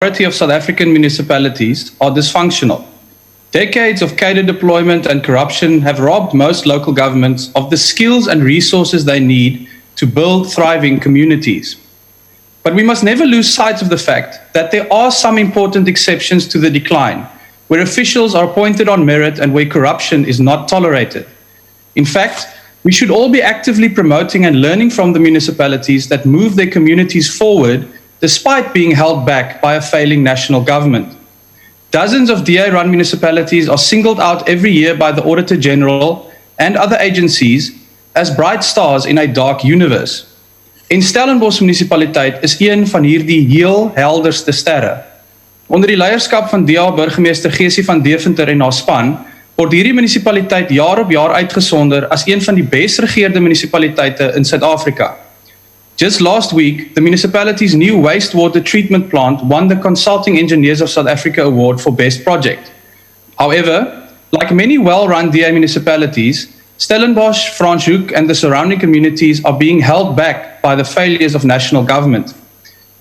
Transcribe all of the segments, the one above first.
majority of South African municipalities are dysfunctional. Decades of cadre deployment and corruption have robbed most local governments of the skills and resources they need to build thriving communities. But we must never lose sight of the fact that there are some important exceptions to the decline, where officials are appointed on merit and where corruption is not tolerated. In fact, we should all be actively promoting and learning from the municipalities that move their communities forward despite being held back by a failing national government. Dozens of DA-run municipalities are singled out every year by the Auditor General and other agencies as bright stars in a dark universe. En Stellenbosch munisipaliteit is een van hierdie heel helderste sterre. Onder die leierskap van DA-burgemeester Geesie van Deventer en haar span, word hierdie munisipaliteit jaar op jaar uitgesonder as een van die best regeerde munisipaliteite in Suid-Afrika. Just last week, the municipality's new wastewater treatment plant won the Consulting Engineers of South Africa Award for Best Project. However, like many well-run DA municipalities, Stellenbosch, Franschhoek and the surrounding communities are being held back by the failures of national government.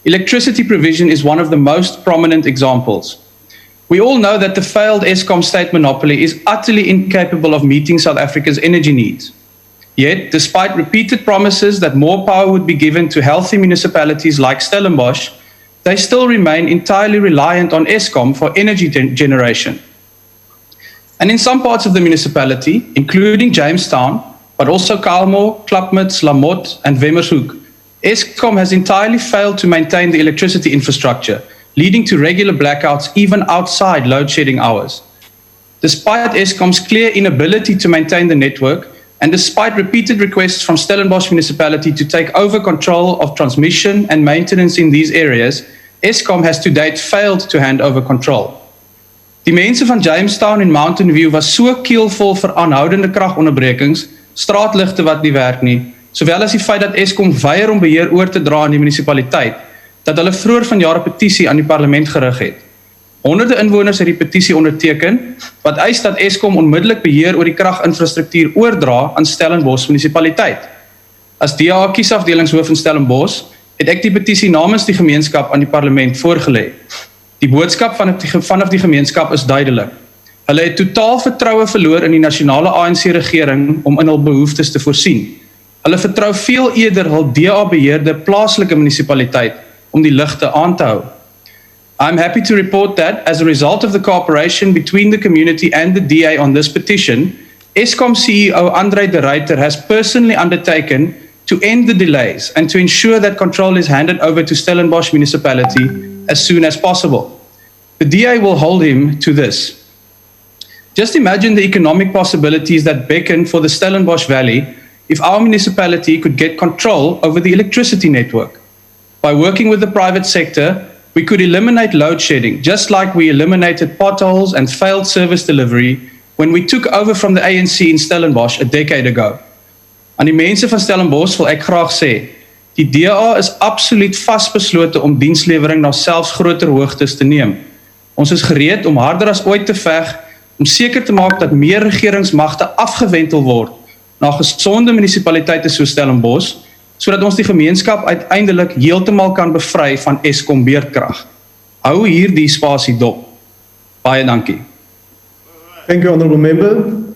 Electricity provision is one of the most prominent examples. We all know that the failed Eskom state monopoly is utterly incapable of meeting South Africa's energy needs. Yet, despite repeated promises that more power would be given to healthy municipalities like Stellenbosch, they still remain entirely reliant on Eskom for energy generation. And in some parts of the municipality, including Jamestown, but also Kalmar, Klapmuts, Lamotte, and Wemmershoek, Eskom has entirely failed to maintain the electricity infrastructure, leading to regular blackouts even outside load shedding hours. Despite Eskom's clear inability to maintain the network, and despite repeated requests from Stellenbosch municipality to take over control of transmission and maintenance in these areas, Eskom has to date failed to hand over control. Die mense van Jamestown en Mountain View was so keelvol vir aanhoudende kragonderbrekings, straatligte wat nie werk nie, sowel as die feit dat Eskom weier om beheer oor te dra aan die munisipaliteit, dat hulle vroeër vanjaar 'n petisie aan die parlement gerig het. Honderde inwoners het die petisie onderteken, wat eis dat Eskom onmiddellik beheer oor die kraginfrastruktuur oordra aan Stellenbosch munisipaliteit. As DA kiesafdelingshoof in Stellenbosch, het ek die petisie namens die gemeenskap aan die parlement voorgelê. Die boodskap vanaf die gemeenskap is duidelik. Hulle het totaal vertroue verloor in die nasionale ANC-regering om in hul behoeftes te voorsien. Hulle vertrou veel eerder hul DA-beheerde plaaslike munisipaliteit om die ligte aan te hou. I'm happy to report that, as a result of the cooperation between the community and the DA on this petition, Eskom CEO Andre de Ruyter has personally undertaken to end the delays and to ensure that control is handed over to Stellenbosch municipality as soon as possible. The DA will hold him to this. Just imagine the economic possibilities that beckon for the Stellenbosch Valley if our municipality could get control over the electricity network. By working with the private sector, we could eliminate load shedding, just like we eliminated potholes and failed service delivery when we took over from the ANC in Stellenbosch a decade ago. Aan die mense van Stellenbosch wil ek graag sê, die DA is absoluut vasbeslote om dienslewering na selfs groter hoogtes te neem. Ons is gereed om harder as ooit te veg, om seker te maak dat meer regeringsmagte afgewentel word na gesonde munisipaliteite soos Stellenbosch, sodat ons die gemeenskap uiteindelik heeltemal kan bevry van Eskom beerdkrag. Hou hierdie spasie dop. Baie dankie. Thank you, Honourable Member.